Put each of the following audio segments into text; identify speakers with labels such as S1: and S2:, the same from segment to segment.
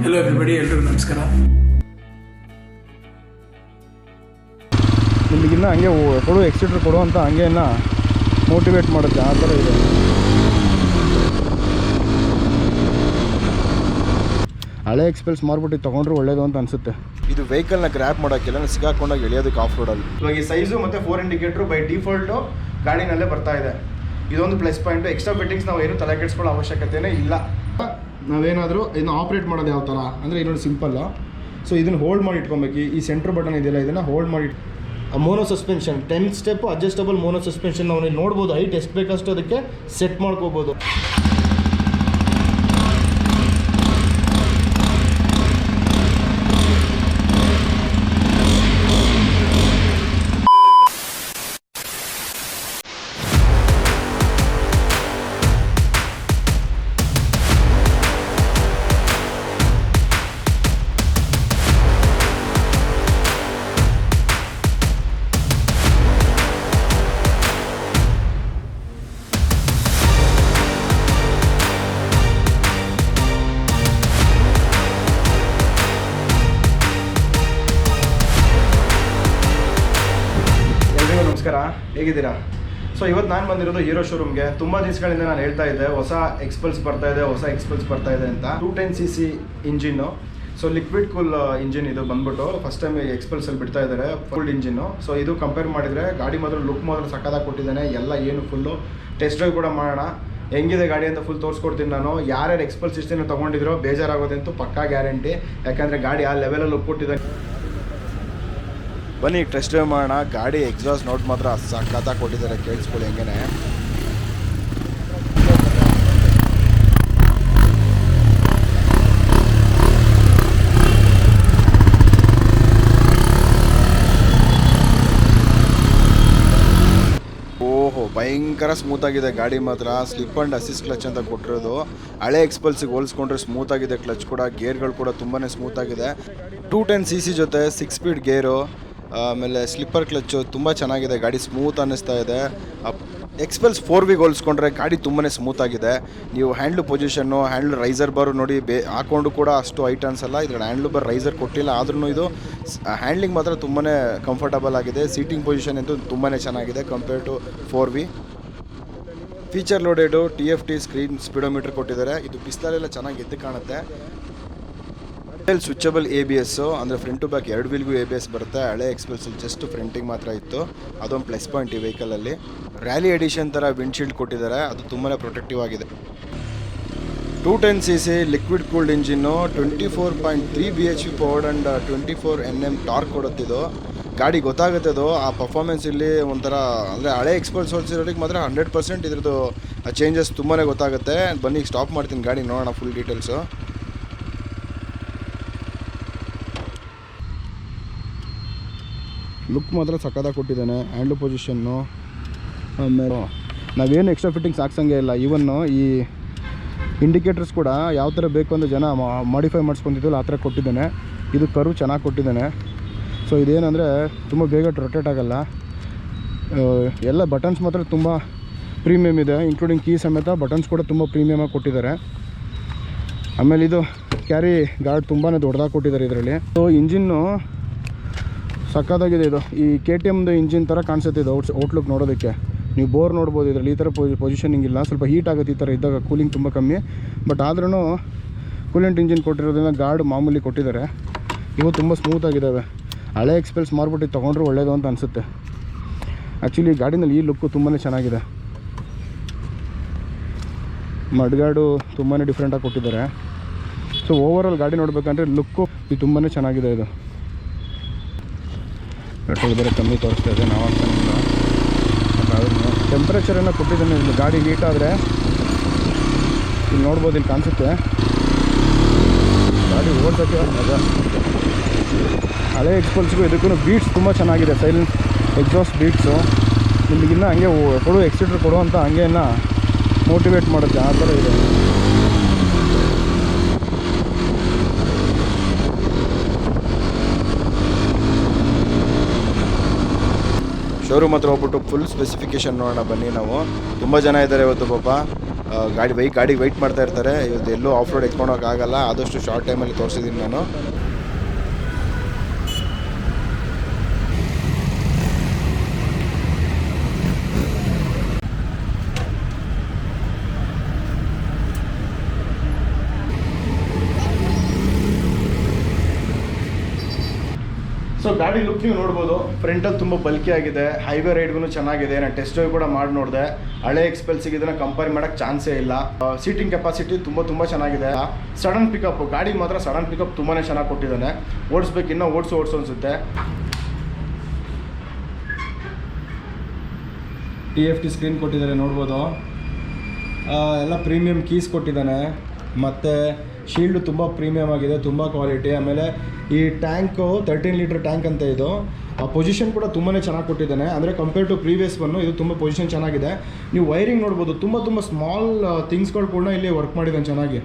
S1: Hello everybody, ಎಲ್ರಿಗೂ ನಮಸ್ಕಾರ.
S2: ನಿಮಗಿನ್ನ ಹಂಗೆ ಕೊಡು ಎಕ್ಸಿಟ್ರ್ ಕೊಡು ಅಂತ ಹಂಗೆ ಮೋಟಿವೇಟ್ ಮಾಡುತ್ತೆ, ಆ ಥರ ಇದೆ. ಹಳೆ ಎಕ್ಸ್ಪೆಲ್ಸ್ ಮಾರ್ಬಿಟ್ಟು ತೊಗೊಂಡ್ರೆ ಒಳ್ಳೇದು ಅಂತ ಅನಿಸುತ್ತೆ.
S3: ಇದು ವೆಹಿಕಲ್ನ ಗ್ರ್ಯಾಪ್ ಮಾಡೋಕ್ಕೆಲ್ಲ ಸಿಗಾಕೊಂಡಾಗ ಎಳೆಯೋದಕ್ಕೆ ಆಫ್ ರೋಡಲ್ಲಿ.
S2: ಇವಾಗ ಈ ಸೈಜು ಮತ್ತು 4 ಇಂಡಿಕೇಟ್ರು ಬೈ ಡಿಫಾಲ್ಟು ಗಾಡಿನಲ್ಲೇ ಬರ್ತಾ ಇದೆ. ಇದೊಂದು ಪ್ಲಸ್ ಪಾಯಿಂಟು. ಎಕ್ಸ್ಟ್ರಾ ಫಿಟ್ಟಿಂಗ್ಸ್ ನಾವು ಏನು ತಲೆ ಕೆಡಿಸ್ಕೊಳ್ಳೋ ಅವಶ್ಯಕತೆಯೇ ಇಲ್ಲ. ನಾವೇನಾದರೂ ಇದನ್ನು ಆಪ್ರೇಟ್ ಮಾಡೋದು ಯಾವ ಥರ ಅಂದರೆ ಇನ್ನೊಂದು ಸಿಂಪಲ್ಲು. ಸೊ ಇದನ್ನು ಹೋಲ್ಡ್ ಮಾಡಿ ಇಟ್ಕೊಬೇಕು. ಈ ಸೆಂಟ್ರ್ ಬಟನ್ ಇದೆಯಲ್ಲ, ಇದನ್ನು ಹೋಲ್ಡ್ ಮಾಡಿ. Mono suspension 10 step adjustable mono suspension ನಾವು ನೋಡ್ಬೋದು. ಹೈಟ್ ಎಷ್ಟು ಬೇಕಷ್ಟು ಅದಕ್ಕೆ ಸೆಟ್ ಮಾಡ್ಕೋಬೋದು. ನಮಸ್ಕಾರ, ಹೇಗಿದ್ದೀರಾ? ಸೊ ಇವತ್ತು ನಾನು ಬಂದಿರೋದು ಹೀರೋ ಶೋರೂಮ್ಗೆ. ತುಂಬ ದಿವಸಗಳಿಂದ ನಾನು ಹೇಳ್ತಾ ಇದ್ದೆ ಹೊಸ ಎಕ್ಸ್ಪಲ್ಸ್ ಬರ್ತಾ ಇದೆ ಅಂತ. 210cc engine. So liquid cool engine ಇದು ಬಂದ್ಬಿಟ್ಟು ಫಸ್ಟ್ ಟೈಮ್ ಎಕ್ಸ್ಪಲ್ಸಲ್ಲಿ ಬಿಡ್ತಾ ಇದ್ದಾರೆ, ಫುಲ್ ಇಂಜಿನ್ನು. ಸೊ ಇದು ಕಂಪೇರ್ ಮಾಡಿದರೆ ಗಾಡಿ ಮಾತ್ರ ಲುಕ್ ಮಾತ್ರ ಸಕ್ಕದಾಗಿ ಕೊಟ್ಟಿದ್ದಾನೆ. ಎಲ್ಲ ಏನು ಫುಲ್ಲು ಟೆಸ್ಟ್ ಡ್ರೈವ್ ಕೂಡ ಮಾಡೋಣ. ಹೆಂಗಿದೆ ಗಾಡಿ ಅಂತ ಫುಲ್ ತೋರಿಸ್ಕೊಡ್ತೀನಿ ನಾನು. ಯಾರ್ಯಾರು ಎಕ್ಸ್ಪಲ್ಸ್ ಇಷ್ಟೇನೋ ತೊಗೊಂಡಿದ್ರೋ ಬೇಜಾರಾಗೋದಂತೂ ಪಕ್ಕಾ ಗ್ಯಾರಂಟಿ. ಯಾಕಂದರೆ ಗಾಡಿ ಆ ಲೆವೆಲಲ್ಲಿ ಲುಕ್ ಕೊಟ್ಟಿದ್ದಾನೆ.
S3: ಬನ್ನಿ ಟೆಸ್ಟ್ ಡ್ರೈವ್ ಮಾಡೋಣ. ಗಾಡಿ ಎಕ್ಸಾಸ್ಟ್ ನೋಟ್ ಮಾತ್ರ ಸಕ್ಕತ್ತಾಗಿ ಕೊಟ್ಟಿದ್ದಾರೆ, ಕೇಳಿಸ್ಕೊಳ್ಳಿ ಹೆಂಗೇನೆ. ಓಹೋ, ಭಯಂಕರ ಸ್ಮೂತಾಗಿದೆ ಗಾಡಿ ಮಾತ್ರ. ಸ್ಲಿಪ್ ಆ್ಯಂಡ್ ಅಸಿಸ್ಟ್ ಕ್ಲಚ್ ಅಂತ ಕೊಟ್ಟಿರೋದು. ಹಳೆ ಎಕ್ಸ್ಪಲ್ಸಿಗೆ ಹೋಲಿಸ್ಕೊಂಡ್ರೆ ಸ್ಮೂತಾಗಿದೆ. ಕ್ಲಚ್ ಕೂಡ, ಗೇರ್ಗಳು ಕೂಡ ತುಂಬಾ ಸ್ಮೂತಾಗಿದೆ. 210cc ಜೊತೆ 6 ಸ್ಪೀಡ್ ಗೇರು, ಆಮೇಲೆ ಸ್ಲಿಪ್ಪರ್ ಕ್ಲಚ್ಚು ತುಂಬ ಚೆನ್ನಾಗಿದೆ. ಗಾಡಿ ಸ್ಮೂತ್ ಅನ್ನಿಸ್ತಾ ಇದೆ. ಎಕ್ಸ್ಪಲ್ಸ್ 4ವಿಗೆ ಹೋಲಿಸ್ಕೊಂಡ್ರೆ ಗಾಡಿ ತುಂಬಾ ಸ್ಮೂತಾಗಿದೆ. ನೀವು ಹ್ಯಾಂಡ್ಲು ಪೊಸಿಷನ್ನು, ಹ್ಯಾಂಡ್ಲ್ ರೈಸರ್ ಬಾರು ನೋಡಿ, ಹಾಕೊಂಡು ಕೂಡ ಅಷ್ಟು ಹೈಟ್ ಅನ್ಸಲ್ಲ. ಇದ್ರ ಹ್ಯಾಂಡ್ಲು ಬಾರ್ ರೈಸರ್ ಕೊಟ್ಟಿಲ್ಲ, ಆದ್ರೂ ಇದು ಹ್ಯಾಂಡ್ಲಿಂಗ್ ಮಾತ್ರ ತುಂಬಾ ಕಂಫರ್ಟಬಲ್ ಆಗಿದೆ. ಸೀಟಿಂಗ್ ಪೊಸಿಷನ್ ಅಂತೂ ತುಂಬಾ ಚೆನ್ನಾಗಿದೆ compare to 4v. Feature loaded TFT screen speedometer ಕೊಟ್ಟಿದ್ದಾರೆ. ಇದು ಬಿಸಿಲಲ್ಲೆಲ್ಲ ಚೆನ್ನಾಗಿ ಎದ್ದು ಕಾಣುತ್ತೆ. ಸ್ವಿಚಬಲ್ ABS, ಅಂದರೆ ಫ್ರಂಟ್ ಟು ಬ್ಯಾಕ್ 2 ವೀಲ್ಗೂ ABS ಬರುತ್ತೆ. ಹಳೆ ಎಕ್ಸ್ಪಲ್ಸಲ್ಲಿ ಜಸ್ಟ್ ಫ್ರಂಟಿಗೆ ಮಾತ್ರ ಇತ್ತು. ಅದೊಂದು ಪ್ಲಸ್ ಪಾಯಿಂಟ್ ಈ ವೆಹಿಕಲಲ್ಲಿ. ರ್ಯಾಲಿ ಎಡಿಷನ್ ಥರ ವಿಂಡ್ಶೀಲ್ಡ್ ಕೊಟ್ಟಿದ್ದಾರೆ, ಅದು ತುಂಬಾ ಪ್ರೊಟೆಕ್ಟಿವ್ ಆಗಿದೆ. 210cc liquid cooled engine, 24.3 BHP powered and 24 Nm torque ಕೊಡುತ್ತಿದ್ದು. ಗಾಡಿ ಗೊತ್ತಾಗುತ್ತೆ ಅದು ಆ ಪರ್ಫಾರ್ಮೆನ್ಸ್ ಇಲ್ಲಿ ಒಂಥರ. ಅಂದರೆ ಹಳೆ ಎಕ್ಸ್ಪಲ್ಸ್ ಹೋಲ್ಸಿರೋರಿಗೆ ಮಾತ್ರ 100% ಇದ್ರದ್ದು ಚೇಂಜಸ್ ತುಂಬಾ ಗೊತ್ತಾಗುತ್ತೆ. ಬನ್ನಿ ಸ್ಟಾಪ್ ಮಾಡ್ತೀನಿ ಗಾಡಿ, ನೋಡೋಣ ಫುಲ್ ಡೀಟೇಲ್ಸು. ಲುಕ್ ಮಾತ್ರ ಸಕ್ಕದಾಗಿ ಕೊಟ್ಟಿದ್ದಾನೆ. ಹ್ಯಾಂಡ್ಲ್ ಪೊಸಿಷನ್ನು, ಆಮೇಲೆ ನಾವೇನು ಎಕ್ಸ್ಟ್ರಾ ಫಿಟ್ಟಿಂಗ್ಸ್ ಹಾಕ್ಸಂಗೆ ಇಲ್ಲ. ಈವನ್ನು ಈ ಇಂಡಿಕೇಟರ್ಸ್ ಕೂಡ ಯಾವ ಥರ ಬೇಕು ಅಂತ ಜನ ಮಾಡಿಫೈ ಮಾಡಿಸ್ಕೊತಿದ್ವಲ್ಲ ಆ ಥರ ಕೊಟ್ಟಿದ್ದಾನೆ. ಇದು ಕರ್ವ್ ಚೆನ್ನಾಗಿ ಕೊಟ್ಟಿದ್ದಾನೆ. ಸೊ ಇದೇನೆಂದರೆ ತುಂಬ ಬೇಗ ರೊಟೇಟ್ ಆಗೋಲ್ಲ. ಎಲ್ಲ ಬಟನ್ಸ್ ಮಾತ್ರ ತುಂಬ ಪ್ರೀಮಿಯಮ್ ಇದೆ, ಇನ್ಕ್ಲೂಡಿಂಗ್ ಕೀ ಸಮೇತ ಬಟನ್ಸ್ ಕೂಡ ತುಂಬ ಪ್ರೀಮಿಯಮಾಗಿ ಕೊಟ್ಟಿದ್ದಾರೆ. ಆಮೇಲೆ ಇದು ಕ್ಯಾರಿ ಗಾರ್ಡ್ ತುಂಬಾ ದೊಡ್ಡದಾಗಿ ಕೊಟ್ಟಿದ್ದಾರೆ ಇದರಲ್ಲಿ. ಸೊ ಇಂಜಿನ್ನು ಸಕ್ಕದಾಗಿದೆ. ಇದು ಈ KTMದು ಇಂಜಿನ್ ಥರ ಕಾಣಿಸುತ್ತೆ ಇದು ಔಟ್ಲುಕ್ ನೋಡೋದಕ್ಕೆ. ನೀವು ಬೋರ್ ನೋಡ್ಬೋದು ಇದರಲ್ಲಿ. ಈ ಥರ ಪೊಸಿಷನಿಂಗ್ ಇಲ್ಲ, ಸ್ವಲ್ಪ ಹೀಟ್ ಆಗುತ್ತೆ ಈ ಥರ ಇದ್ದಾಗ. ಕೂಲಿಂಗ್ ತುಂಬ ಕಮ್ಮಿ, ಬಟ್ ಆದ್ರೂ ಕೂಲೆಂಟ್ ಇಂಜಿನ್ ಕೊಟ್ಟಿರೋದ್ರಿಂದ ಗಾರ್ಡ್ ಮಾಮೂಲಿ ಕೊಟ್ಟಿದ್ದಾರೆ. ಇವು ತುಂಬ ಸ್ಮೂತಾಗಿದ್ದಾವೆ. ಹಳೆ ಎಕ್ಸ್ಪೆಲ್ಸ್ ಮಾರ್ಬಿಟ್ಟು ತೊಗೊಂಡ್ರೆ ಒಳ್ಳೇದು ಅಂತ ಅನಿಸುತ್ತೆ. ಆ್ಯಕ್ಚುಲಿ ಗಾಡಿನಲ್ಲಿ ಈ ಲುಕ್ಕು ತುಂಬಾ ಚೆನ್ನಾಗಿದೆ. ಮಡ್ಗಾಡು ತುಂಬಾ ಡಿಫ್ರೆಂಟಾಗಿ ಕೊಟ್ಟಿದ್ದಾರೆ. ಸೊ ಓವರಾಲ್ ಗಾಡಿ ನೋಡಬೇಕಂದ್ರೆ ಲುಕ್ಕು ಇದು ತುಂಬಾ ಚೆನ್ನಾಗಿದೆ. ಇದು ಪೆಟ್ರೋಲ್ ಬೇರೆ ಕಮ್ಮಿ ತೋರಿಸ್ತಾ ಇದೆ. ನಾವು ಟೆಂಪ್ರೇಚರನ್ನು ಕೊಟ್ಟಿದ್ದಾನೆ. ಇಲ್ಲಿ ಗಾಡಿ ಹೀಟ್ ಆದರೆ ಇಲ್ಲಿ ನೋಡ್ಬೋದು, ಇಲ್ಲಿ ಕಾಣಿಸುತ್ತೆ. ಗಾಡಿ ಓಡ್ಸೋಕ್ಕೆ ಮಜಾ. ಹಳೆ ಎಕ್ಸ್ಪಲ್ಸ್ಗೂ ಇದಕ್ಕೂ ಬೀಟ್ಸ್ ತುಂಬ ಚೆನ್ನಾಗಿದೆ. ಸೈಲೆನ್ಸ್ ಎಕ್ಸಾಸ್ಟ್ ಬೀಟ್ಸು ನಿಮಗಿನ್ನ ಹಂಗೆ ಕೊಡು ಎಕ್ಸಿಟ್ರ್ ಕೊಡು ಅಂತ ಹಂಗೆ ಮೋಟಿವೇಟ್ ಮಾಡುತ್ತೆ, ಆ ಥರ ಇದೆ. ಶೋರೂಮ್ ಹತ್ರ ಹೋಗ್ಬಿಟ್ಟು ಫುಲ್ ಸ್ಪೆಸಿಫಿಕೇಷನ್ ನೋಡೋಣ ಬನ್ನಿ ನಾವು. ತುಂಬ ಜನ ಇದ್ದಾರೆ ಇವತ್ತು ಪಾಪ. ಗಾಡಿಗೆ ವೆಯ್ಟ್ ಮಾಡ್ತಾ ಇರ್ತಾರೆ. ಇವತ್ತು ಎಲ್ಲೂ ಆಫ್ ರೋಡ್ ಎತ್ಕೊಳೋಕ್ಕಾಗಲ್ಲ, ಆದಷ್ಟು ಶಾರ್ಟ್ ಟೈಮಲ್ಲಿ ತೋರಿಸಿದ್ದೀನಿ ನಾನು.
S2: ಸೊ ಗಾಡಿ ಲುಕ್ ನೀವು ನೋಡ್ಬೋದು, ಫ್ರಂಟಲ್ಲಿ ತುಂಬ ಬಲ್ಕಿ ಆಗಿದೆ, ಹೈವೇ ರೈಡ್ಗೂ ಚೆನ್ನಾಗಿದೆ. ನಾನು ಟೆಸ್ಟ್ ಡ್ರೈವ್ ಕೂಡ ಮಾಡಿ ನೋಡಿದೆ. ಹಳೆ ಎಕ್ಸ್ಪೆಲ್ಸಿಗೆ ಇದನ್ನು ಕಂಪೇರ್ ಮಾಡೋಕ್ಕೆ ಚಾನ್ಸೇ ಇಲ್ಲ. ಸೀಟಿಂಗ್ ಕೆಪಾಸಿಟಿ ತುಂಬ ಚೆನ್ನಾಗಿದೆ. ಸಡನ್ ಪಿಕಪ್, ಗಾಡಿ ಮಾತ್ರ ಸಡನ್ ಪಿಕಪ್ ತುಂಬಾ ಚೆನ್ನಾಗಿ ಕೊಟ್ಟಿದ್ದಾನೆ. ಓಡಿಸ್ಬೇಕು, ಇನ್ನೂ ಓಡಿಸು ಅನಿಸುತ್ತೆ. TFT ಸ್ಕ್ರೀನ್ ಕೊಟ್ಟಿದ್ದಾರೆ ನೋಡ್ಬೋದು. ಎಲ್ಲ ಪ್ರೀಮಿಯಂ ಕೀಸ್ ಕೊಟ್ಟಿದ್ದಾನೆ. ಮತ್ತು ಶೀಲ್ಡು ತುಂಬ ಪ್ರೀಮಿಯಮ್ ಆಗಿದೆ, ತುಂಬ ಕ್ವಾಲಿಟಿ. ಆಮೇಲೆ ಈ ಟ್ಯಾಂಕು 13 ಲೀಟರ್ ಟ್ಯಾಂಕ್ ಅಂತ ಇದು. ಪೊಸಿಷನ್ ಕೂಡ ತುಂಬಾ ಚೆನ್ನಾಗಿ ಕೊಟ್ಟಿದ್ದಾನೆ. ಅಂದರೆ ಕಂಪೇರ್ ಟು ಪ್ರೀವಿಯಸ್ ಒನ್ನು ಇದು ತುಂಬ ಪೊಸಿಷನ್ ಚೆನ್ನಾಗಿದೆ. ನೀವು ವೈರಿಂಗ್ ನೋಡ್ಬೋದು, ತುಂಬ ಸ್ಮಾಲ್ ಥಿಂಗ್ಸ್ಗಳು ಕೂಡ ಇಲ್ಲಿ ವರ್ಕ್ ಮಾಡಿದ್ದಾನೆ ಚೆನ್ನಾಗಿ.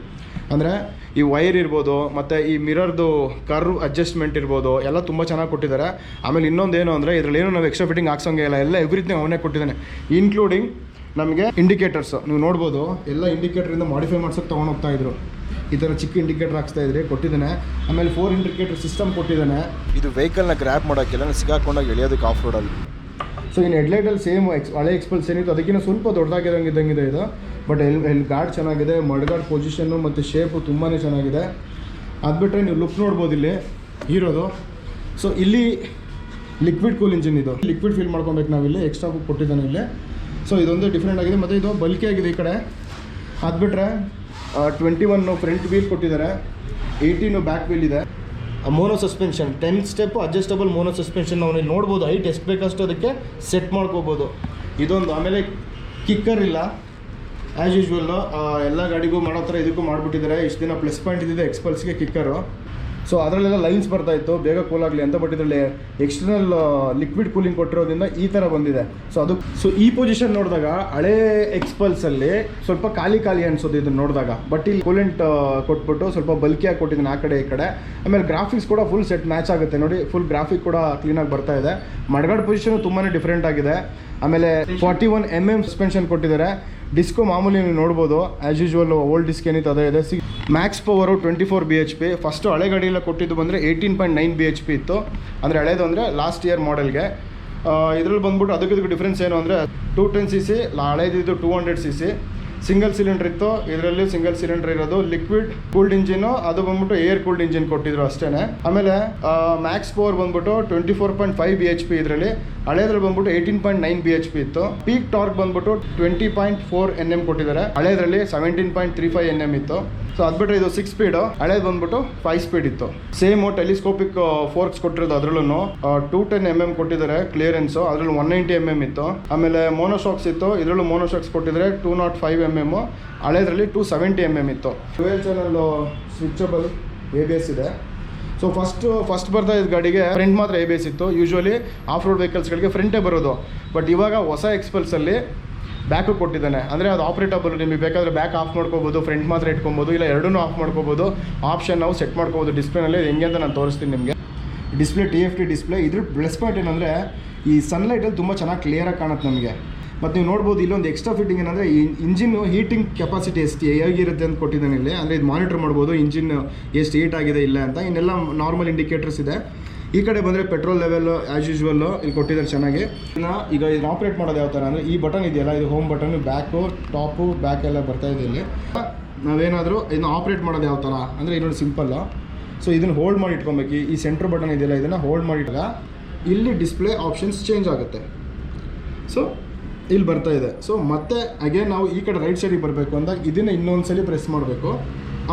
S2: ಅಂದರೆ ಈ ವೈರ್ ಇರ್ಬೋದು, ಮತ್ತು ಈ ಮಿರರ್ದು ಕರ್ವ್ ಅಡ್ಜಸ್ಟ್ಮೆಂಟ್ ಇರ್ಬೋದು, ಎಲ್ಲ ತುಂಬ ಚೆನ್ನಾಗಿ ಕೊಟ್ಟಿದ್ದಾರೆ. ಆಮೇಲೆ ಇನ್ನೊಂದೇನು ಅಂದರೆ ಇದರಲ್ಲಿ ಏನು ನಾವು ಎಕ್ಸ್ಟ್ರಾ ಫಿಟ್ಟಿಂಗ್ ಹಾಕ್ಸೋಂಗೆ ಇಲ್ಲ, ಎಲ್ಲ ಎವ್ರಿಥಿಂಗ್ ಅವನೇ ಕೊಟ್ಟಿದ್ದಾನೆ. ಇನ್ಕ್ಲೂಡಿಂಗ್ ನಮಗೆ ಇಂಡಿಕೇಟರ್ಸು ನೀವು ನೋಡ್ಬೋದು, ಎಲ್ಲ ಇಂಡಿಕೇಟರಿಂದ ಮಾಡಿಫೈ ಮಾಡ್ಸೋಕ್ಕೆ ತೊಗೊಂಡು ಹೋಗ್ತಾಯಿದ್ರು. ಈ ಥರ ಚಿಕ್ಕ ಇಂಡಿಕೇಟರ್ ಹಾಕ್ಸ್ತಾ ಇದ್ರೆ ಕೊಟ್ಟಿದ್ದಾನೆ. ಆಮೇಲೆ 4 ಇಂಡಿಕೇಟರ್ ಸಿಸ್ಟಮ್ ಕೊಟ್ಟಿದ್ದಾನೆ.
S3: ಇದು ವೆಹಿಕಲ್ನ ಗ್ರ್ಯಾಪ್ ಮಾಡೋಕ್ಕೆಲ್ಲ ಸಿಗಾಕೊಂಡಾಗ ಎಳೆಯೋದಕ್ಕೆ ಆಫ್ ರೋಡಲ್ಲಿ.
S2: ಸೊ ಇನ್ನು ಹೆಡ್ಲೈಟಲ್ಲಿ ಸೇಮ್ ಹಳೆ ಎಕ್ಸ್ಪಲ್ಸ್ ಏನಿತ್ತು ಅದಕ್ಕಿಂತ ಸ್ವಲ್ಪ ದೊಡ್ಡದಾಗಿದ್ದಂಗಿದೆ ಇದು. ಬಟ್ ಎಲ್ಲಿ ಗಾರ್ಡ್ ಚೆನ್ನಾಗಿದೆ, ಮಡ್ಗಾರ್ಡ್ ಪೊಸಿಷನ್ನು ಮತ್ತು ಶೇಪು ತುಂಬಾ ಚೆನ್ನಾಗಿದೆ. ಅದು ಬಿಟ್ಟರೆ ನೀವು ಲುಕ್ ನೋಡ್ಬೋದು ಇಲ್ಲಿ ಇರೋದು. ಸೊ ಇಲ್ಲಿ ಲಿಕ್ವಿಡ್ ಕೂಲ್ ಇಂಜಿನ್, ಇದು ಲಿಕ್ವಿಡ್ ಫಿಲ್ ಮಾಡ್ಕೊಬೇಕು ನಾವಿಲ್ಲಿ, ಎಕ್ಸ್ಟ್ರಾ ಕೊಟ್ಟಿದ್ದಾನೆ ಇಲ್ಲಿ. ಸೊ ಇದೊಂದು ಡಿಫ್ರೆಂಟ್ ಆಗಿದೆ. ಮತ್ತು ಇದು ಬಲ್ಕಿ ಆಗಿದೆ ಈ ಕಡೆ. ಅದು ಬಿಟ್ಟರೆ 21 ಫ್ರಂಟ್ ವೀಲ್ ಕೊಟ್ಟಿದ್ದಾರೆ, 18 ಬ್ಯಾಕ್ ವೀಲ್ ಇದೆ. Mono suspension 10 step adjustable mono suspension ನಾವು ಇಲ್ಲಿ ನೋಡ್ಬೋದು. ಹೈಟ್ ಎಷ್ಟು ಬೇಕಷ್ಟು ಅದಕ್ಕೆ ಸೆಟ್ ಮಾಡ್ಕೋಬೋದು. ಇದೊಂದು. ಆಮೇಲೆ ಕಿಕ್ಕರ್ ಇಲ್ಲ, ಆ್ಯಸ್ ಯೂಶ್ವಲ್ಲು ಎಲ್ಲ ಗಾಡಿಗೂ ಮಾಡೋ ಥರ ಇದಕ್ಕೂ ಮಾಡಿಬಿಟ್ಟಿದ್ದಾರೆ. ಇಷ್ಟು ದಿನ ಪ್ಲಸ್ ಪಾಯಿಂಟ್ ಇದ್ದಿದೆ ಎಕ್ಸ್ಪಲ್ಸ್ಗೆ ಕಿಕ್ಕರು. ಸೊ ಅದರಲ್ಲೆಲ್ಲ ಲೈನ್ಸ್ ಬರ್ತಾಯಿತ್ತು ಬೇಗ ಕೂಲ್ ಆಗಲಿ ಅಂತ. ಬಟ್ ಇದರಲ್ಲಿ ಎಕ್ಸ್ಟರ್ನಲ್ ಲಿಕ್ವಿಡ್ ಕೂಲಿಂಗ್ ಕೊಟ್ಟಿರೋದ್ರಿಂದ ಈ ಥರ ಬಂದಿದೆ. ಸೊ ಈ ಪೊಸಿಷನ್ ನೋಡಿದಾಗ ಹಳೇ ಎಕ್ಸ್ಪಲ್ಸಲ್ಲಿ ಸ್ವಲ್ಪ ಖಾಲಿ ಅನ್ಸೋದು ಇದನ್ನು ನೋಡಿದಾಗ. ಬಟ್ ಇಲ್ಲಿ ಕೂಲೆಂಟ್ ಕೊಟ್ಬಿಟ್ಟು ಸ್ವಲ್ಪ ಬಲ್ಕಿಯಾಗಿ ಕೊಟ್ಟಿದ್ದೀನಿ ಆ ಕಡೆ ಈ ಕಡೆ. ಆಮೇಲೆ ಗ್ರಾಫಿಕ್ಸ್ ಕೂಡ ಫುಲ್ ಸೆಟ್ ಮ್ಯಾಚ್ ಆಗುತ್ತೆ ನೋಡಿ, ಫುಲ್ ಗ್ರಾಫಿಕ್ ಕೂಡ ಕ್ಲೀನಾಗಿ ಬರ್ತಾ ಇದೆ. ಮಡ್ಗಾಡ್ ಪೊಸಿಷನು ತುಂಬಾ ಡಿಫ್ರೆಂಟ್ ಆಗಿದೆ. ಆಮೇಲೆ 41 mm ಸಸ್ಪೆನ್ಷನ್ ಕೊಟ್ಟಿದ್ದಾರೆ. ಡಿಸ್ಕು ಮಾಮೂಲಿ ನೀವು ನೋಡ್ಬೋದು, ಆ್ಯಸ್ ಯೂಶ್ವಲ್ ಓಲ್ಡ್ ಡಿಸ್ಕ್ ಏನಿತ್ತು ಅದೇ ಇದೆ. Max power 24 BHP. ಫಸ್ಟು ಹಳೆ ಗಾಡಿಯೆಲ್ಲ ಕೊಟ್ಟಿದ್ದು ಬಂದರೆ 18.9 BHP ಇತ್ತು. ಅಂದರೆ ಹಳೇದು ಅಂದರೆ ಲಾಸ್ಟ್ ಇಯರ್ ಮಾಡೆಲ್ಗೆ. ಇದ್ರಲ್ಲಿ ಬಂದ್ಬಿಟ್ಟು ಅದಕ್ಕೆ ಡಿಫ್ರೆನ್ಸ್ ಏನು ಅಂದರೆ 210cc, ಹಳೇದಿದ್ದು 200cc. ಸಿಂಗಲ್ ಸಿಲಿಂಡರ್ ಇತ್ತು, ಇದರಲ್ಲಿ ಸಿಂಗಲ್ ಸಿಲಿಂಡರ್ ಇರೋದು. ಲಿಕ್ವಿಡ್ ಕೂಲ್ಡ್ ಇಂಜಿನು, ಅದು ಬಂದ್ಬಿಟ್ಟು ಏರ್ ಕೂಲ್ಡ್ ಇಂಜಿನ್ ಕೊಟ್ಟಿದ್ರು ಅಷ್ಟೇ. ಆಮೇಲೆ ಮ್ಯಾಕ್ಸ್ ಪವರ್ ಬಂದ್ಬಿಟ್ಟು 24.5 BHP ಇದರಲ್ಲಿ. ಹಳೇದ್ರಲ್ಲಿ ಬಂದ್ಬಿಟ್ಟು 18.9 BHP ಇತ್ತು. ಪೀಕ್ ಟಾರ್ಕ್ ಬಂದ್ಬಿಟ್ಟು 20.4 Nm ಕೊಟ್ಟಿದ್ದಾರೆ. ಹಳೇದ್ರಲ್ಲಿ 17.35 Nm ಇತ್ತು. ಸೊ ಅದು ಬಿಟ್ಟರೆ ಇದು 6 ಸ್ಪೀಡು, ಹಳೇದು ಬಂದ್ಬಿಟ್ಟು 5 ಸ್ಪೀಡ್ ಇತ್ತು. ಸೇಮು ಟೆಲಿಸ್ಕೋಪಿಕ್ ಫೋರ್ಕ್ಸ್ ಕೊಟ್ಟಿರೋದು. ಅದರಲ್ಲೂ 210 mm ಕೊಟ್ಟಿದ್ದಾರೆ ಕ್ಲಿಯರೆನ್ಸು. ಅದರಲ್ಲಿ 190 mm ಇತ್ತು. ಆಮೇಲೆ ಮೋನೋಶಾಕ್ಸ್ ಇತ್ತು, ಇದರಲ್ಲೂ ಮೋನೋಶಾಕ್ಸ್ ಕೊಟ್ಟಿದ್ದಾರೆ 205 mm. ಹಳೇದ್ರಲ್ಲಿ 270 mm ಇತ್ತು. ಡ್ಯುಯಲ್ ಚಾನಲ್ ಸ್ವಿಚಬಲ್ ABS ಇದೆ. ಸೊ ಫಸ್ಟ್ ಬರ್ತಾ ಇದ್ದ ಗಾಡಿಗೆ ಫ್ರಂಟ್ ಮಾತ್ರ ABS ಇತ್ತು. ಯೂಶ್ವಲಿ ಆಫ್ ರೋಡ್ ವೆಹಿಕಲ್ಸ್ಗಳಿಗೆ ಫ್ರಂಟೇ ಬರೋದು. ಬಟ್ ಇವಾಗ ಹೊಸ ಎಕ್ಸ್ಪಲ್ಸಲ್ಲಿ ಬ್ಯಾಕು ಕೊಟ್ಟಿದ್ದಾನೆ. ಅಂದರೆ ಅದು ಆಪ್ರೇಟಬಲ್, ನಿಮಗೆ ಬೇಕಾದರೆ ಬ್ಯಾಕ್ ಆಫ್ ಮಾಡ್ಕೋಬೋದು, ಫ್ರಂಟ್ ಮಾತ್ರ ಇಟ್ಕೊಬೋದು, ಇಲ್ಲ ಎರಡೂ ಆಫ್ ಮಾಡ್ಕೋಬೋದು. ಆಪ್ಷನ್ ನಾವು ಸೆಟ್ ಮಾಡ್ಕೋಬೋದು ಡಿಸ್ಪ್ಲೇನಲ್ಲಿ. ಹೆಂಗೆ ಅಂತ ನಾನು ತೋರಿಸ್ತೀನಿ ನಿಮಗೆ. Display TFT display. ಇದ್ರ ಪ್ಲಸ್ ಪಾಯಿಂಟ್ ಏನಂದರೆ ಈ ಸನ್ಲೈಟಲ್ಲಿ ತುಂಬ ಚೆನ್ನಾಗಿ ಕ್ಲಿಯರಾಗಿ ಕಾಣುತ್ತೆ ನಮಗೆ. ಮತ್ತು ನೀವು ನೋಡ್ಬೋದು ಇಲ್ಲೊಂದು ಎಕ್ಸ್ಟ್ರಾ ಫಿಟ್ಟಿಂಗ್ ಏನಂದರೆ ಈ ಇಂಜಿನ್ನು ಹೀಟಿಂಗ್ ಕೆಪಾಸಿಟಿ ಎಷ್ಟು ಹೇಗಿರುತ್ತೆ ಅಂತ ಕೊಟ್ಟಿದ್ದಾನೆ ಇಲ್ಲಿ. ಅಂದರೆ ಇದು ಮಾನಿಟರ್ ಮಾಡ್ಬೋದು ಇಂಜಿನ್ ಎಷ್ಟು ಹೀಟ್ ಆಗಿದೆ ಇಲ್ಲ ಅಂತ. ಇನ್ನೆಲ್ಲ ನಾರ್ಮಲ್ ಇಂಡಿಕೇಟರ್ಸ್ ಇದೆ. ಈ ಕಡೆ ಬಂದರೆ ಪೆಟ್ರೋಲ್ ಲೆವೆಲ್ ಆ್ಯಸ್ ಯೂಶ್ವಲ್ಲು ಇಲ್ಲಿ ಕೊಟ್ಟಿದ್ದಾರೆ ಚೆನ್ನಾಗಿ. ಈಗ ಇದನ್ನು ಆಪ್ರೇಟ್ ಮಾಡೋದು ಯಾವ ಥರ ಅಂದರೆ ಈ ಬಟನ್ ಇದೆಯಲ್ಲ, ಇದು home button. Back top back ಎಲ್ಲ ಬರ್ತಾಯಿದೆ ಇಲ್ಲಿ. ನಾವೇನಾದರೂ ಇದನ್ನು ಆಪ್ರೇಟ್ ಮಾಡೋದು ಯಾವ ಥರ ಅಂದರೆ ಇನ್ನೊಂದು ಸಿಂಪಲ್ಲು. ಸೊ ಇದನ್ನು ಹೋಲ್ಡ್ ಮಾಡಿ ಇಟ್ಕೊಬೇಕು. ಈ ಸೆಂಟ್ರ್ ಬಟನ್ ಇದೆಯಲ್ಲ, ಇದನ್ನು ಹೋಲ್ಡ್ ಮಾಡಿಟ್ಟಾಗ ಇಲ್ಲಿ ಡಿಸ್ಪ್ಲೇ ಆಪ್ಷನ್ಸ್ ಚೇಂಜ್ ಆಗುತ್ತೆ. ಸೊ ಇಲ್ಲಿ ಬರ್ತಾ ಇದೆ. ಸೊ ಮತ್ತೆ ಅಗೇನ್ ನಾವು ಈ ಕಡೆ ರೈಟ್ ಸೈಡಿಗೆ ಬರಬೇಕು ಅಂದಾಗ ಇದನ್ನು ಇನ್ನೊಂದ್ಸಲಿ ಪ್ರೆಸ್ ಮಾಡಬೇಕು,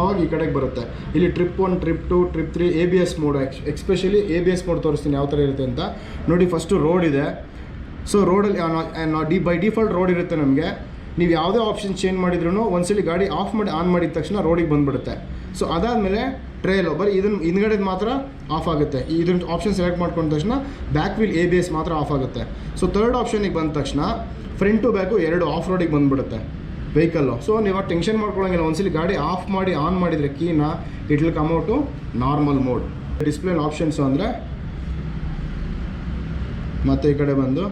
S2: ಆವಾಗ ಈ ಕಡೆಗೆ ಬರುತ್ತೆ. ಇಲ್ಲಿ trip 1, trip 2, trip 3 ABS mode. Especially ABS mode ತೋರಿಸ್ತೀನಿ ಯಾವ ಥರ ಇರುತ್ತೆ ಅಂತ ನೋಡಿ. ಫಸ್ಟು ರೋಡ್ ಇದೆ. ಸೊ ರೋಡಲ್ಲಿ ಬೈ ಡಿಫಾಲ್ಟ್ ರೋಡ್ ಇರುತ್ತೆ ನಮಗೆ. ನೀವು ಯಾವುದೇ ಆಪ್ಷನ್ ಚೇಂಜ್ ಮಾಡಿದ್ರೂ ಒಂದ್ಸಲಿ ಗಾಡಿ ಆಫ್ ಮಾಡಿ ಆನ್ ಮಾಡಿದ ತಕ್ಷಣ ರೋಡಿಗೆ ಬಂದುಬಿಡುತ್ತೆ. ಸೊ ಅದಾದಮೇಲೆ ಟ್ರೇಲು ಬರೀ ಇದನ್ನು ಹಿಂದ್ಗಡೆದು ಮಾತ್ರ ಆಫ್ ಆಗುತ್ತೆ. ಇದನ್ನು ಆಪ್ಷನ್ ಸೆಲೆಕ್ಟ್ ಮಾಡ್ಕೊಂಡ ತಕ್ಷಣ ಬ್ಯಾಕ್ ವೀಲ್ ABS ಮಾತ್ರ ಆಫ್ ಆಗುತ್ತೆ. ಸೊ ಥರ್ಡ್ ಆಪ್ಷನಿಗೆ ಬಂದ ತಕ್ಷಣ ಫ್ರಂಟ್ ಟು ಬ್ಯಾಕು ಎರಡು ಆಫ್ ರೋಡಿಗೆ ಬಂದುಬಿಡುತ್ತೆ ವೆಹಿಕಲ್ಲು. ಸೊ ನೀವು ಟೆನ್ಷನ್ ಮಾಡ್ಕೊಳ್ಳೋಂಗಿಲ್ಲ. ಒಂದ್ಸಲಿ ಗಾಡಿ ಆಫ್ ಮಾಡಿ ಆನ್ ಮಾಡಿದರೆ ಕೀನ it will come out to normal mode. Display options ಅಂದರೆ ಮತ್ತೆ ಈ ಕಡೆ ಬಂದು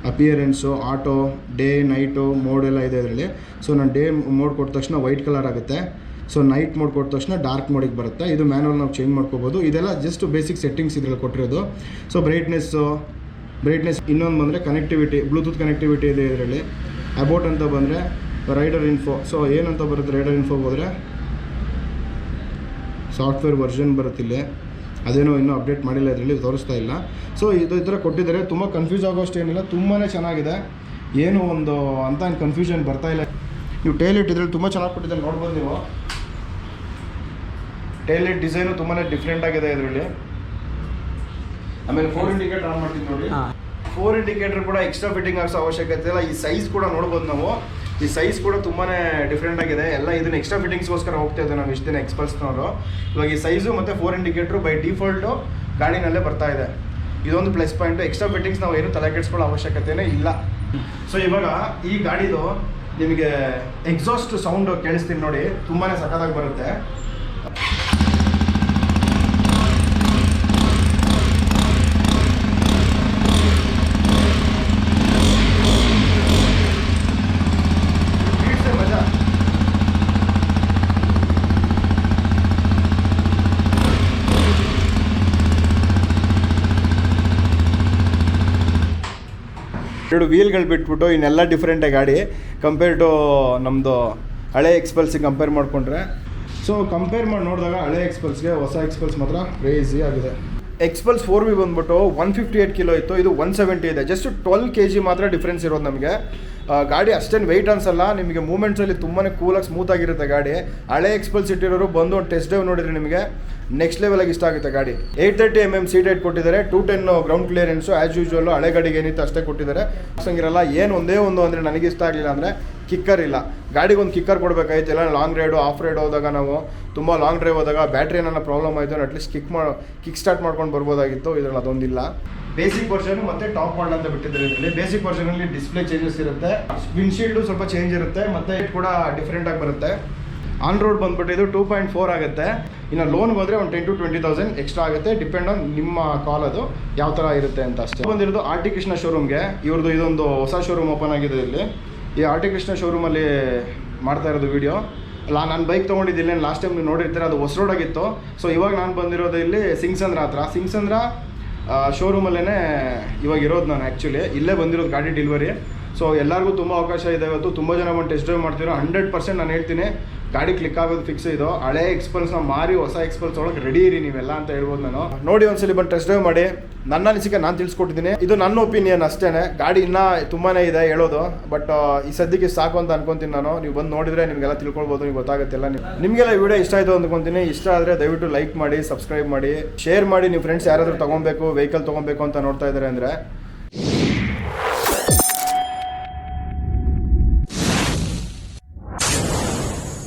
S2: appearance, auto, day night mode ಎಲ್ಲ ಇದೆ ಇದರಲ್ಲಿ. ಸೊ ನಾನು ಡೇ ಮೋಡ್ ಕೊಟ್ಟ ತಕ್ಷಣ ವೈಟ್ ಕಲರ್ ಆಗುತ್ತೆ. ಸೊ ನೈಟ್ ಮೋಡ್ ಕೊಟ್ಟ ತಕ್ಷಣ ಡಾರ್ಕ್ ಮೋಡಿಗೆ ಬರುತ್ತೆ. ಇದು ಮ್ಯಾನುವಲ್ ನಾವು ಚೇಂಜ್ ಮಾಡ್ಕೋಬೋದು. ಇದೆಲ್ಲ ಜಸ್ಟ್ ಬೇಸಿಕ್ ಸೆಟ್ಟಿಂಗ್ಸ್ ಇದರಲ್ಲಿ ಕೊಟ್ಟಿರೋದು. ಸೊ ಬ್ರೈಟ್ನೆಸ್ ಇನ್ನೊಂದು ಬಂದರೆ ಕನೆಕ್ಟಿವಿಟಿ, ಬ್ಲೂಟೂತ್ ಕನೆಕ್ಟಿವಿಟಿ ಇದೆ ಇದರಲ್ಲಿ. ಅಬೌಟ್ ಅಂತ ಬಂದರೆ ರೈಡರ್ ಇನ್ಫೋ. ಸೊ ಏನಂತ ಬರುತ್ತೆ ರೈಡರ್ ಇನ್ಫೋಗೆ ಹೋದರೆ ಸಾಫ್ಟ್ವೇರ್ ವರ್ಷನ್ ಬರುತ್ತೆ ಇಲ್ಲಿ. ಅದೇನೋ ಇನ್ನೂ ಅಪ್ಡೇಟ್ ಮಾಡಿಲ್ಲ, ಇದರಲ್ಲಿ ತೋರಿಸ್ತಾ ಇಲ್ಲ. ಸೊ ಇದು ಈ ಥರ ಕೊಟ್ಟಿದ್ದಾರೆ. ತುಂಬ ಕನ್ಫ್ಯೂಸ್ ಆಗೋಷ್ಟು ಏನಿಲ್ಲ, ತುಂಬಾ ಚೆನ್ನಾಗಿದೆ. ಏನು ಒಂದು ಅಂತ ಕನ್ಫ್ಯೂಷನ್ ಬರ್ತಾ ಇಲ್ಲ. ನೀವು ಟೈಲೈಟ್ ಇದರಲ್ಲಿ ತುಂಬ ಚೆನ್ನಾಗಿ ಕೊಟ್ಟಿದ್ದಾರೆ, ನೋಡ್ಬೋದು ನೀವು. ಟೈಲೈಟ್ ಡಿಸೈನು ತುಂಬಾ ಡಿಫ್ರೆಂಟ್ ಆಗಿದೆ ಇದರಲ್ಲಿ. ಆಮೇಲೆ 4 ಇಂಡಿಕೇಟರ್ ಆನ್ ಮಾಡ್ತೀನಿ ನೋಡಿ. 4 ಇಂಡಿಕೇಟರ್ ಕೂಡ ಎಕ್ಸ್ಟ್ರಾ ಫಿಟ್ಟಿಂಗ್ ಆಗಿಸೋ ಅವಶ್ಯಕತೆ ಇಲ್ಲ. ಈ ಸೈಜ್ ಕೂಡ ನೋಡ್ಬೋದು ನಾವು. ಈ ಸೈಜ್ ಕೂಡ ತುಂಬಾ ಡಿಫ್ರೆಂಟ್ ಆಗಿದೆ. ಎಲ್ಲ ಇದನ್ನು ಎಕ್ಸ್ಟ್ರಾ ಫಿಟ್ಟಿಂಗ್ಸ್ಗೋಸ್ಕರ ಹೋಗ್ತಾ ಇದ್ದೆ ನಾವು ಇಷ್ಟು ದಿನ ಎಕ್ಸ್ಪಲ್ಸ್ನವರು. ಇವಾಗ ಈ ಸೈಜು ಮತ್ತು 4 ಇಂಡಿಕೇಟ್ರು ಬೈ ಡಿಫಾಲ್ಟು ಗಾಡಿನಲ್ಲೇ ಬರ್ತಾ ಇದೆ. ಇದೊಂದು ಪ್ಲಸ್ ಪಾಯಿಂಟು. ಎಕ್ಸ್ಟ್ರಾ ಫಿಟ್ಟಿಂಗ್ಸ್ ನಾವು ಏನು ತಲೆ ಕೆಡಿಸ್ಕೊಳ್ಳೋ ಅವಶ್ಯಕತೆಯೇ ಇಲ್ಲ. ಸೊ ಇವಾಗ ಈ ಗಾಡಿದು ನಿಮಗೆ ಎಕ್ಸಾಸ್ಟ್ ಸೌಂಡು ಕೇಳಿಸ್ತೀನಿ ನೋಡಿ, ತುಂಬಾ ಸಖತ್ತಾಗಿ ಬರುತ್ತೆ. ಎರಡು ವೀಲ್ಗಳು ಬಿಟ್ಬಿಟ್ಟು ಇನ್ನೆಲ್ಲ ಡಿಫ್ರೆಂಟೇ ಗಾಡಿ ಕಂಪೇರ್ ಟು ನಮ್ಮದು ಹಳೆ ಎಕ್ಸ್ಪಲ್ಸಿಗೆ ಕಂಪೇರ್ ಮಾಡಿಕೊಂಡ್ರೆ. ಸೊ ಕಂಪೇರ್ ಮಾಡಿ ನೋಡಿದಾಗ ಹಳೆ ಎಕ್ಸ್ಪಲ್ಸ್ಗೆ ಹೊಸ ಎಕ್ಸ್ಪಲ್ಸ್ ಮಾತ್ರ ಕ್ರೇಜಿ ಆಗಿದೆ. ಎಕ್ಸ್ಪಲ್ಸ್ 4V ಬಂದ್ಬಿಟ್ಟು 158 ಕಿಲೋ ಇತ್ತು, ಇದು 170 ಇದೆ. ಜಸ್ಟ್ 12 kg ಮಾತ್ರ ಡಿಫ್ರೆನ್ಸ್ ಇರೋದು ನಮಗೆ. ಗಾಡಿ ಅಷ್ಟೇನು ವೆಯ್ಟ್ ಅನ್ಸಲ್ಲ, ನಿಮಗೆ ಮೂಮೆಂಟ್ಸಲ್ಲಿ ತುಂಬಾ ಕೂಲಾಗಿ ಸ್ಮೂತಾಗಿರುತ್ತೆ ಗಾಡಿ. ಹಳೆ ಎಕ್ಸ್ಪಲ್ಸ್ ಇಟ್ಟಿರೋರು ಬಂದು ಒಂದು ಟೆಸ್ಟ್ ಡ್ರೈವ್ ನೋಡಿದ್ರೆ ನಿಮಗೆ ನೆಕ್ಸ್ಟ್ ಲೆವೆಲಾಗಿ ಇಷ್ಟ ಆಗುತ್ತೆ ಗಾಡಿ. 830mm ಸೀಟ್ ಹೈಟ್ ಕೊಟ್ಟಿದ್ದಾರೆ, 210 ಗ್ರೌಂಡ್ ಕ್ಲಿಯರೆನ್ಸು ಆ್ಯಸ್ ಯೂಶ್ವಲ್ಲು ಹಳೆ ಗಾಡಿಗೆ ಏನಿತ್ತು ಅಷ್ಟೇ ಕೊಟ್ಟಿದ್ದಾರೆ. ಸಂಗಿರಲ್ಲ ಏನು ಒಂದೇ ಒಂದು ಅಂದರೆ ನನಗೆ ಇಷ್ಟ ಆಗಲಿಲ್ಲ ಅಂದರೆ ಕಿಕ್ಕರ್ ಇಲ್ಲ. ಗಾಡಿಗೆ ಒಂದು ಕಿಕ್ಕರ್ ಕೊಡಬೇಕಾಯ್ತು. ಎಲ್ಲ ಲಾಂಗ್ ರೈಡು ಆಫ್ ರೈಡ್ ಹೋದಾಗ ನಾವು ತುಂಬ ಲಾಂಗ್ ಡ್ರೈವ್ ಹೋದಾಗ ಬ್ಯಾಟ್ರಿ ಏನಾರ ಪ್ರಾಬ್ಲಮ್ ಆಯಿತು ಅಟ್ಲೀಸ್ಟ್ ಕಿಕ್ ಸ್ಟಾರ್ಟ್ ಮಾಡ್ಕೊಂಡು ಬರ್ಬೋದಾಗಿತ್ತು. ಇದರಲ್ಲಿ ಅದೊಂದಿಲ್ಲ. ಬೇಸಿಕ್ ವರ್ಷನ್ ಮತ್ತು ಟಾಪ್ ಮಾಡಲ್ ಅಂತ ಬಿಟ್ಟಿದ್ದಾರೆ ಇದರಲ್ಲಿ. ಬೇಸಿಕ್ ವರ್ಷನಲ್ಲಿ ಡಿಸ್ಪ್ಲೇ ಚೇಂಜಸ್ ಇರುತ್ತೆ, ವಿಂಡ್ಶೀಲ್ಡು ಸ್ವಲ್ಪ ಚೇಂಜ್ ಇರುತ್ತೆ, ಮತ್ತು ಇದು ಕೂಡ ಡಿಫ್ರೆಂಟಾಗಿ ಬರುತ್ತೆ. ಆನ್ ರೋಡ್ ಬಂದ್ಬಿಟ್ಟು ಇದು 2.4 ಆಗುತ್ತೆ. ಇನ್ನು ಲೋನ್ಗೆ ಹೋದರೆ ಒಂದು 10,000 to 20,000 ಎಕ್ಸ್ಟ್ರಾ ಆಗುತ್ತೆ, ಡಿಪೆಂಡ್ ಆನ್ ನಿಮ್ಮ ಕಾಲ್ ಅದು ಯಾವ ಥರ ಇರುತ್ತೆ ಅಂತ ಅಷ್ಟೇ. ಬಂದಿರೋದು ಆರ್.ಟಿ. ಕೃಷ್ಣ ಶೋರೂಮ್ಗೆ. ಇವ್ರದ್ದು ಇದೊಂದು ಹೊಸ ಶೋರೂಮ್ ಓಪನ್ ಆಗಿದೆ ಇಲ್ಲಿ. ಈ ಆರ್.ಟಿ. ಕೃಷ್ಣ ಶೋರೂಮಲ್ಲಿ ಮಾಡ್ತಾ ಇರೋದು ವೀಡಿಯೋ. ನಾನು ಬೈಕ್ ತೊಗೊಂಡಿದ್ದಿಲ್ಲ, ಲಾಸ್ಟ್ ಟೈಮ್ ನೀವು ನೋಡಿರ್ತೀರ, ಅದು ಹೊಸ ರೋಡಾಗಿತ್ತು. ಸೊ ಇವಾಗ ನಾನು ಬಂದಿರೋದು ಇಲ್ಲಿ ಸಿಂಗ್ಸಂದ್ರ ಹತ್ರ. ಸಿಂಗ್ಸಂದ್ರ ಶೋರೂಮಲ್ಲೇ ಇವಾಗ ಇರೋದು ನಾನು. ಆ್ಯಕ್ಚುಲಿ ಇಲ್ಲೇ ಬಂದಿರೋದು ಗಾಡಿ ಡೆಲಿವರಿ. ಸೊ ಎಲ್ಲರಿಗೂ ತುಂಬ ಅವಕಾಶ ಇದೆ ಇವತ್ತು. ತುಂಬ ಜನ ಬಂದು ಟೆಸ್ಟ್ ಡ್ರೈವ್ ಮಾಡ್ತಿರೋ. 100% ನಾನು ಹೇಳ್ತೀನಿ ಗಾಡಿ ಕ್ಲಿಕ್ ಆಗೋದು ಫಿಕ್ಸ್. ಇದು ಹಳೆ ಎಕ್ಸ್ಪಲ್ಸ್ನ ಮಾರಿ ಹೊಸ ಎಕ್ಸ್ಪಲ್ಸ್ ಒಳಗೆ ರೆಡಿ ಇರಿ ನೀವೆಲ್ಲ ಅಂತ ಹೇಳ್ಬೋದು ನಾನು. ನೋಡಿ ಒಂದ್ಸಲಿ ಬಂದು ಟೆಸ್ಟ್ ಡ್ರೈವ್ ಮಾಡಿ. ನನ್ನ ಅನಿಸಿಕೆ ನಾನು ತಿಳಿಸ್ಕೊಟ್ಟಿದ್ದೀನಿ, ಇದು ನನ್ನ ಒಪಿನಿಯನ್ ಅಷ್ಟೇ. ಗಾಡಿ ಇನ್ನೂ ತುಂಬಾ ಇದೆ ಹೇಳೋದು, ಬಟ್ ಈ ಸದ್ಯಕ್ಕೆ ಸಾಕು ಅಂತ ಅನ್ಕೊತೀನಿ ನಾನು. ನೀವು ಬಂದು ನೋಡಿದರೆ ನಿಮಗೆಲ್ಲ ತಿಳ್ಕೊಳ್ಬೋದು, ನೀವು ಗೊತ್ತಾಗುತ್ತೆಲ್ಲ. ನಿಮಗೆಲ್ಲ ವಿಡಿಯೋ ಇಷ್ಟ ಆಯಿತು ಅಂದ್ಕೊತೀನಿ. ಇಷ್ಟ ಆದರೆ ದಯವಿಟ್ಟು ಲೈಕ್ ಮಾಡಿ, ಸಬ್ಸ್ಕ್ರೈಬ್ ಮಾಡಿ, ಶೇರ್ ಮಾಡಿ. ನೀವು ಫ್ರೆಂಡ್ಸ್ ಯಾರಾದರೂ ತೊಗೊಬೇಕು ವೆಹಿಕಲ್ ತೊಗೊಬೇಕು ಅಂತ ನೋಡ್ತಾ ಇದ್ದಾರೆ ಅಂದರೆ